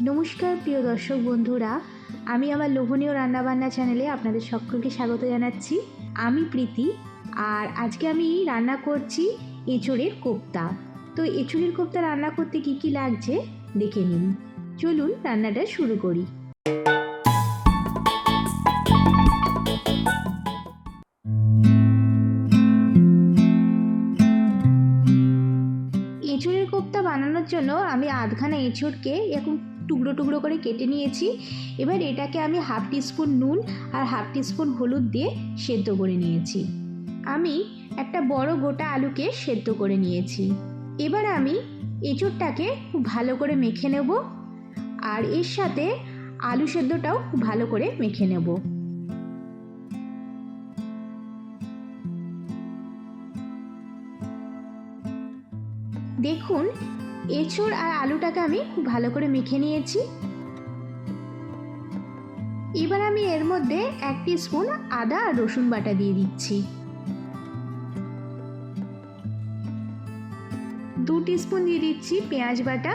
নমস্কার প্রিয় দর্শক বন্ধুরা, আমি আমার লোভনীয় রান্নাবান্না চ্যানেলে আপনাদের সকলকে স্বাগত জানাচ্ছি। আমি প্রীতি, আর আজকে আমি রান্না করছি এঁচোড়ের কোপ্তা। তো এঁচোড়ের কোপ্তা রান্না করতে কি কি লাগছে দেখে নিন। চলুন রান্নাটা শুরু করি। এঁচোড়ের কোপ্তা বানানোর জন্য আমি আধখানা এঁচোড়কে এরকম টুকরো টুকরো করে কেটে নিয়েছি। এবার এটাকে আমি হাফ টিস্পুন নুন আর হাফ টিস্পুন হলুদ দিয়ে সেদ্ধ করে নিয়েছি। আমি একটা বড় গোটা আলুকে সেদ্ধ করে নিয়েছি। এবার আমি এঁচোড়টাকে খুব ভালো করে মেখে নেব, আর এর সাথে আলু সেদ্ধটাও খুব ভালো করে মেখে নেব। দেখুন, এঁচোড় আর আলুটাকে আমি খুব ভালো করে মেখে নিয়েছি। এবার আমি এর মধ্যে 1 টিস্পুন আদা আর রসুন বাটা দিয়ে দিচ্ছি, 2 টিস্পুন দিয়ে দিচ্ছি পেঁয়াজ বাটা,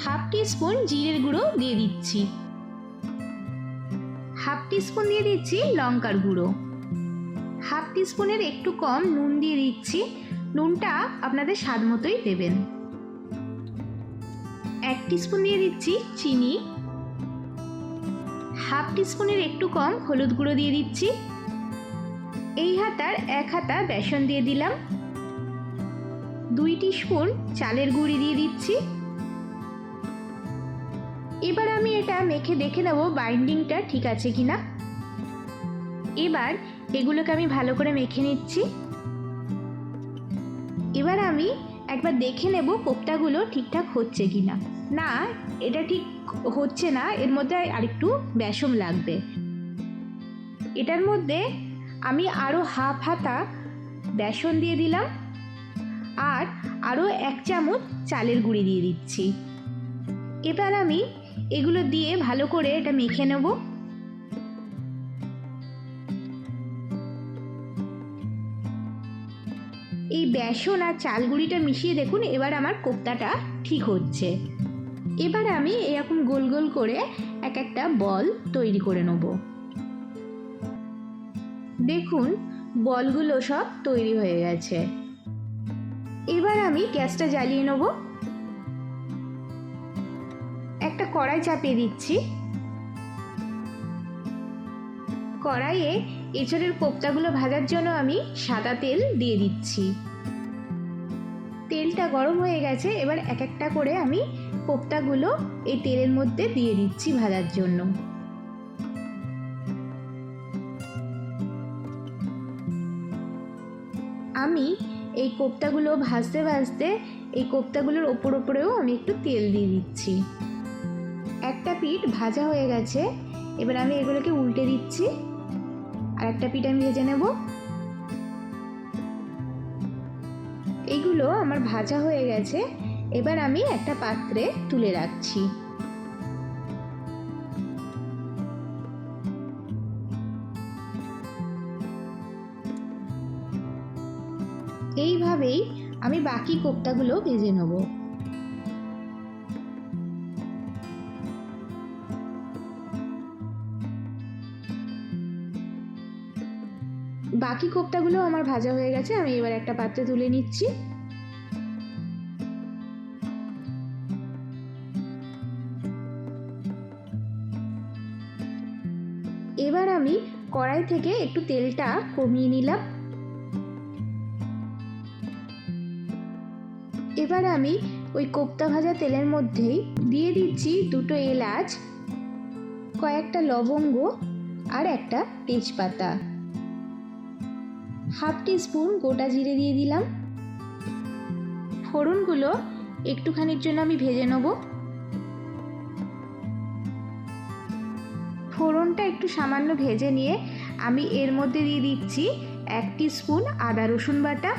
হাফ টিস্পুন জিরের গুঁড়ো দিয়ে দিচ্ছি, হাফ টিস্পুন দিয়ে দিচ্ছি লঙ্কার গুঁড়ো, হাফ টিস্পুনের একটু কম নুন দিয়ে দিচ্ছি। নুনটা আপনাদের স্বাদ মতোই দেবেন। 1 টিস্পুন দিয়ে দিচ্ছি চিনি, হাফ টিস্পুনের একটু কম হলুদ গুঁড়ো দিয়ে দিচ্ছি। এই হাতার 1 হাতা বেসন দিয়ে দিলাম, 2 টিস্পুন চালের গুঁড়ি দিয়ে দিচ্ছি। এবার আমি এটা মেখে দেখে নেব বাইন্ডিংটা ঠিক আছে কিনা। এবার এগুলোকে আমি ভালো করে মেখে নিচ্ছি। এবার আমি একবার দেখে নেব কোপ্তাগুলো ঠিকঠাক হচ্ছে কিনা। না, এটা ঠিক হচ্ছে না, এর মধ্যে আরেকটু বেসন লাগবে। এটার মধ্যে আমি আরও হাফ হাতা বেসন দিয়ে দিলাম, আর আরও 1 চামচ চালের গুঁড়ি দিয়ে দিচ্ছি। এবার আমি এগুলো দিয়ে ভালো করে এটা মেখে নেব। এই বেসন আর চাল গুঁড়িটা মিশিয়ে দেখুন, এবার আমার কোপ্তাটা ঠিক হচ্ছে। এবার আমি এরকম গোল গোল করে এক একটা বল তৈরি করে নেব। দেখুন, বলগুলো সব তৈরি হয়ে গেছে। এবার আমি গ্যাসটা জ্বালিয়ে নেব। একটা কড়াই চাপিয়ে দিচ্ছি। কড়াইয়ে এঁচোড়ের কোপ্তাগুলো ভাজার জন্য আমি সাদা তেল দিয়ে দিচ্ছি। তেলটা গরম হয়ে গেছে। এবার এক একটা করে আমি কোপ্তাগুলো এই তেলের মধ্যে দিয়ে দিচ্ছি ভাজার জন্য। আমি এই কোপ্তাগুলো ভাজতে ভাজতে এই কোপ্তাগুলোর ওপরেও আমি একটু তেল দিয়ে দিচ্ছি। একটা পিঠ ভাজা হয়ে গেছে। এবার আমি এগুলোকে উল্টে দিচ্ছি, আর একটা পিঠ আমি ভেজে নেব। এইগুলো আমার ভাজা হয়ে গেছে। এবার আমি একটা পাত্রে তুলে রাখছি। এইভাবেই আমি বাকি কোপ্তাগুলো ভেজে নেব। বাকি কোপ্তাগুলো আমার ভাজা হয়ে গেছে। আমি এবার একটা পাত্রে তুলে নিচ্ছি। এবার আমি কড়াই থেকে একটু তেলটা কমিয়ে নিলাম। এবার আমি ওই কোপ্তা ভাজা তেলের মধ্যেই দিয়ে দিচ্ছি 2টো এলাচ, কয়েকটা লবঙ্গ আর একটা তেজপাতা, হাফ টিস্পুন গোটা জিরে দিয়ে দিলাম। ফোড়নগুলো একটুখানির জন্য আমি ভেজে নেব। ফোড়নটা একটু সামান্য ভেজে নিয়ে আমি এর মধ্যে দিয়ে দিচ্ছি 1 টিস্পুন আদা রসুন বাটা,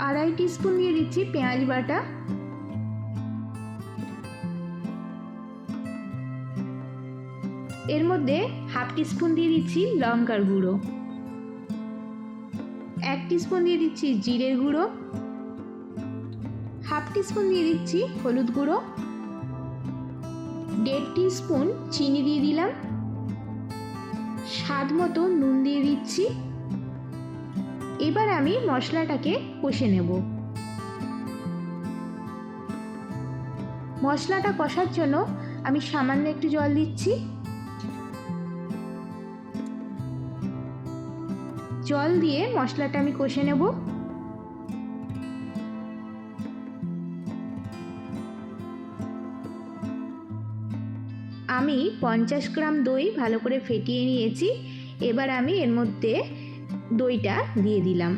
2.5 টিস্পুন দিয়ে দিচ্ছি পেঁয়াজ বাটা, এর মধ্যে হাফ টিস্পুন দিয়ে দিচ্ছি লঙ্কার গুঁড়ো, 1 টিস্পুন দিয়ে দিচ্ছি জিরের গুঁড়ো, হাফ টিস্পুন দিয়ে দিচ্ছি হলুদ গুঁড়ো, 1.5 টিস্পুন চিনি দিয়ে দিলাম, স্বাদ মতো নুন দিয়ে দিচ্ছি। এবার আমি মশলাটাকে কষে নেব। মশলাটা কষার জন্য আমি সামান্য একটু জল দিচ্ছি। জল দিয়ে মশলাটা আমি কষে নেব। আমি 50 গ্রাম দই ভালো করে ফেটিয়ে নিয়েছি। এবার আমি এর মধ্যে দইটা দিয়ে দিলাম।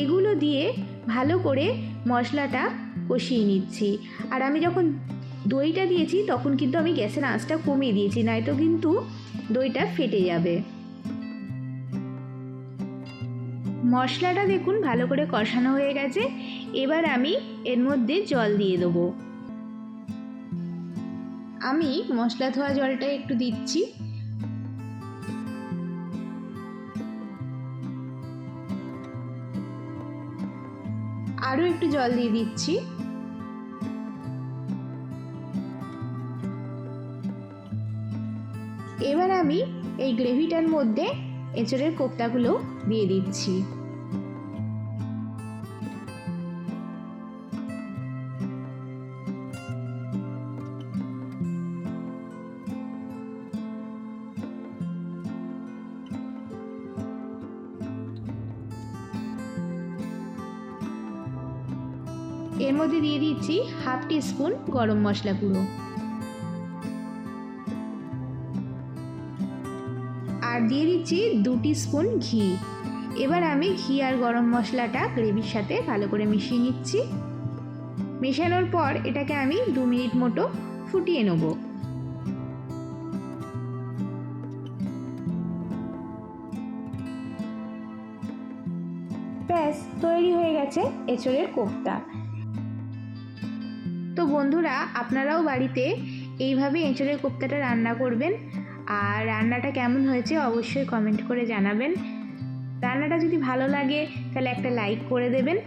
এগুলো দিয়ে ভালো করে মশলাটা কষিয়ে নিচ্ছি। আর আমি যখন দইটা দিয়েছি তখন কিন্তু আমি গ্যাসের আঁচটা কমিয়ে দিয়েছি, নয়তো কিন্তু দইটা ফেটে যাবে। মশলাটা দেখুন ভালো করে কষানো হয়ে গেছে। এবার আমি এর মধ্যে জল দিয়ে দেবো। আমি মশলা ধোয়া জলটা একটু দিচ্ছি। আরও একটু জল দিয়ে দিচ্ছি। এবার আমি এই গ্রেভিটার মধ্যে এঁচড়ের কোপ্তাগুলো দিয়ে দিচ্ছি। এর মধ্যে দিয়ে দিচ্ছি হাফ টিস্পুন গরম মশলা গুঁড়ো আর দিয়ে দিচ্ছি 2 টিস্পুন ঘি। এবার আমি ঘি আর গরম মশলাটা গ্রেভির সাথে ভালো করে মিশিয়ে নিচ্ছি। মেশানোর পর এটাকে আমি 2 মিনিট মতো ফুটিয়ে নেব। ব্যাস তৈরি হয়ে গেছে এঁচড়ের কোপ্তা। তো বন্ধুরা, আপনারাও বাড়িতে এইভাবে এঁচড়ের কোপ্তাটা রান্না করবেন। আর রান্নাটা কেমন হয়েছে অবশ্যই কমেন্ট করে জানাবেন। রান্নাটা যদি ভালো লাগে তাহলে একটা লাইক করে দেবেন।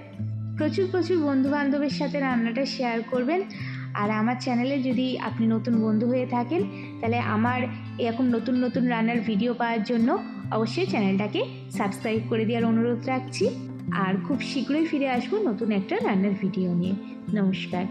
প্রচুর বন্ধুবান্ধবের সাথে রান্নাটা শেয়ার করবেন। আর আমার চ্যানেলে যদি আপনি নতুন বন্ধু হয়ে থাকেন তাহলে আমার এরকম নতুন রান্নার ভিডিও পাওয়ার জন্য অবশ্যই চ্যানেলটাকে সাবস্ক্রাইব করে দেওয়ার অনুরোধ রাখছি। আর খুব শীঘ্রই ফিরে আসবো নতুন একটা রান্নার ভিডিও নিয়ে। নমস্কার।